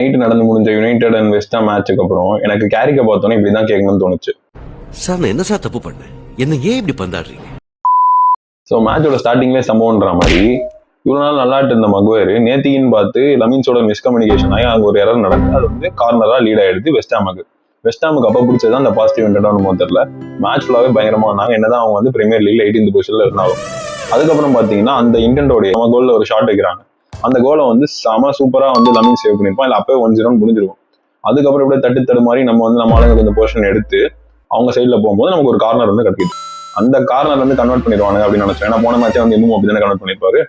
Night நடந்து முடிஞ்ச United and west மேட்சுக்கு அப்புறம் எனக்கு கேரிக்க பார்த்தோன்னே இப்படிதான் கேட்கணும்னு தோணுச்சு. சார் நான் என்ன சார் தப்பு பண்ணேன், என்ன ஏன் இப்படி பந்தாடுறீங்க? ஸோ மேட்சோட ஸ்டார்டிங்லேயே சம்பவம்ன்ற மாதிரி இவ்வளவு நாள் நல்லாட்டு இருந்த மகுவேர் நேத்தின்னு பார்த்து லமின்ஸோட மிஸ்கம்யூனிகேஷன் ஆகி அங்கே ஒரு எரர் நடக்குது. அது வந்து கார்னரா லீட் ஆயிடுது வெஸ்டாமுக்கு அப்போ பிடிச்சதான் அந்த பாசிட்டிவ் இன்டர்னோ தெரியல. மேட்ச் ஃபுல்லாவே பயங்கரமா இருந்தாங்க. என்னதான் அவங்க வந்து பிரீமியர் லீக்ல 18th பொசிஷன்ல இருந்தாலும். அதுக்கப்புறம் பாத்தீங்கன்னா அந்த இன்டென்டோடைய நம்ம கோல்ல ஒரு ஷாட் வைக்கிறாங்க. அந்த கோலை வந்து செம சூப்பரா வந்து லமின் சேவ் பண்ணிருப்பான். இல்ல அப்பவே 1-0 முடிஞ்சிருக்கும். அதுக்கப்புறம் இப்படியே தட்டு மாதிரி நம்ம வந்து நம்ம ஆளுங்க இந்த பொசிஷன் எடுத்து அவங்க சைட்ல போகும்போது நமக்கு ஒரு கார்னர் வந்து கிடைக்குது. அந்த கார்னர் வந்து கன்வெர்ட் பண்ணிடுவாங்க அப்படின்னு நினைச்சேன். ஏன்னா போன மேட்சே வந்து இன்னும் அப்படிதானே கன்வெர்ட் பண்ணிருப்பாரு.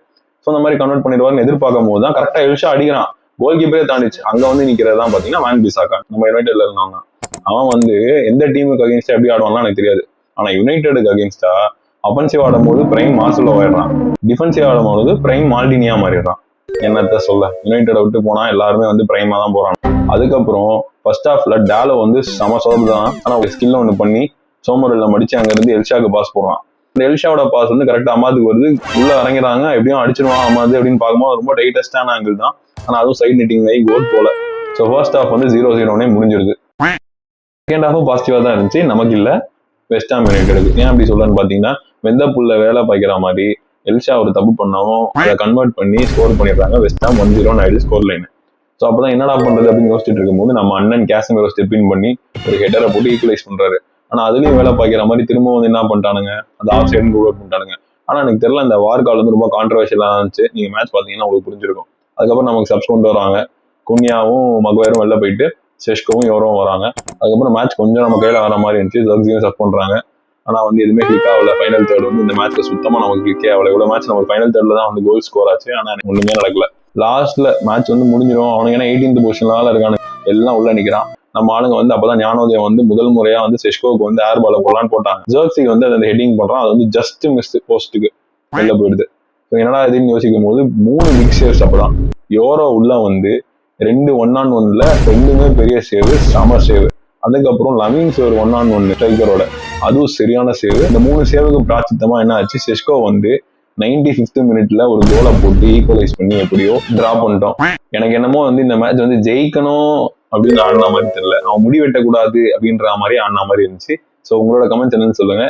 ஸோ அந்த மாதிரி கன்வெர்ட் பண்ணிடுவாருன்னு எதிர்பார்க்கும் போது தான் கரெக்டா எல்ஷா அடிக்கிறான். கோல் கீப்பரே தாண்டிச்சு. அங்க வந்து நிக்கிறதான் பாத்தீங்கன்னா வான் பிசாக்கா, நம்ம யுனைடெட்ல இருந்தாங்க. அவன் வந்து எந்த டீமுக்கு அகேன்ஸ்டா எப்படி ஆடுவான்லாம் எனக்கு தெரியாது. ஆனா யுனைடெடுக்கு அகேன்ஸ்டா அஃபென்சிவ் ஆடும் போது பிரைம் மார்சலோ ஆயிடுறான், டிஃபென்சிவ் ஆடும் போது பிரைம் மால்டினியா மாறிடுறான். என்னத்த சொல்ல, யுனைடெட விட்டு போனா எல்லாருமே வந்து பிரைமா தான் போறாங்க. அதுக்கப்புறம் ஃபர்ஸ்ட் ஹாஃப்ல டேலோ வந்து செம சோர்வு தான். ஆனா ஒரு ஸ்கில் ஒன்று பண்ணி சோமரில் மடிச்சு அங்க இருந்து எல்ஷாக்கு பாஸ் போடுறான். இந்த எல்ஷாவோட பாஸ் வந்து கரெக்டா அமாதுக்கு வருது. உள்ள இறங்கிறாங்க, எப்படியும் அடிச்சிருவான் அமாது அப்படின்னு பார்க்கும்போது ரொம்ப டைட்டஸ்டான ஆங்கிள் தான். ஆனா அதுவும் சைட் நெட்டிங் ஆகி கோல் போல. ஸோ ஃபர்ஸ்ட் ஹாஃப் வந்து 0-0 முடிஞ்சிருது. செகண்ட் ஹாஃபும் பாசிட்டிவா தான் இருந்துச்சு. நமக்கு இல்ல, வெஸ்ட் ஹாம் யுனைடெடுக்கு. ஏன் அப்படி சொல்லன்னு பாத்தீங்கன்னா, வெந்த புல்ல வேலை பாய்க்கிற மாதிரி எல்ஷா ஒரு தப்பு பண்ணாலும் அதை கன்வெர்ட் பண்ணி ஸ்கோர் பண்ணிடுறாங்க. வெஸ்ட் ஹாம் 1-0 ஆயிடுச்சு ஸ்கோர் லைன். ஸோ அப்பதான் என்னடா பண்றது அப்படின்னு யோசிச்சுட்டு இருக்கும்போது நம்ம அண்ணன் கேசமீரோ ஸ்டெப் இன் பண்ணி ஒரு ஹெட்டரை போட்டு ஈக்குவலைஸ் பண்றாரு. ஆனா அதுலயும் வேலை பாய்க்கிற மாதிரி திரும்ப வந்து என்ன பண்ணிட்டானுங்க, அந்த ஆஃப் சைடு ரூல் அவுட் பண்ணிட்டானுங்க. ஆனா எனக்கு தெரியல, இந்த வார் கால் வந்து ரொம்ப கான்ட்ரவர்ஷியலா இருந்துச்சு. நீங்க மேட்ச் பாத்தீங்கன்னா உங்களுக்கு புரிஞ்சிருக்கும். அதுக்கப்புறம் நமக்கு சப்ஸ் கொண்டு வராங்க. குன்யாவும் மகுவேரும் வெளில போயிட்டு செஷ்கோவும் யோரும் வராங்க. அதுக்கப்புறம் மேட்ச் கொஞ்சம் நம்ம கையில வர மாதிரி இருந்துச்சு. ஜர்க்ஸியும் சப் பண்றாங்க. ஆனா வந்து எதுவுமே கிளிக் ஆகல. ஃபைனல் தேர்ட் வந்து இந்த மேட்ச்ல சுத்தமா நமக்கு கிளிக்கே ஆகல. இவ்வளவு மேட்ச் நம்ம ஃபைனல் தேர்ட்ல தான் வந்து கோல் ஸ்கோர் ஆச்சு. ஆனா எனக்கு ஒண்ணுமே நடக்கல. லாஸ்ட்ல மேட்ச் வந்து முடிஞ்சிடும். அவனுக்கு ஏன்னா 18th பொசிஷனால இருக்கானு எல்லாம் உள்ள நிக்கிறான். நம்ம ஆளுங்க வந்து அப்பதான் ஞானோதயம் வந்து முதல் முறையா வந்து செஷ்கோவுக்கு வந்து ஏர் பால போடலான்னு போட்டாங்க. ஜர்க்ஸிக்கு வந்து அந்த ஹெட்டிங் பண்றான். அது வந்து ஜஸ்ட் மிஸ் போஸ்ட்டுக்கு வெளில போயிடுது. என்னடா இதுன்னு யோசிக்கும் போது 3 பிக் சேவ்ஸ். அப்பதான் யோரோ உள்ள வந்து 2 1-on-1ல 2மே பெரிய சேவ், சம சேவ். அதுக்கப்புறம் லமின் சேவ் 1-on-1 ஸ்ட்ரைக்கரோட, அதுவும் சரியான சேவ். இந்த 3 சேவுக்கு பிராச்சித்தமா என்ன ஆச்சு, செஷ்கோ வந்து 95th மினிட்ல ஒரு கோலை போட்டு ஈக்குவலைஸ் பண்ணி எப்படியோ டிரா பண்ணிட்டோம். எனக்கு என்னமோ வந்து இந்த மேட்ச் வந்து ஜெயிக்கணும் அப்படின்னு ஆடின மாதிரி தெரியல, அவன் முடி வெட்டக்கூடாது அப்படின்ற மாதிரி ஆடின மாதிரி இருந்துச்சு. ஸோ உங்களோட கமெண்ட்ஸ் என்னன்னு சொல்லுங்க.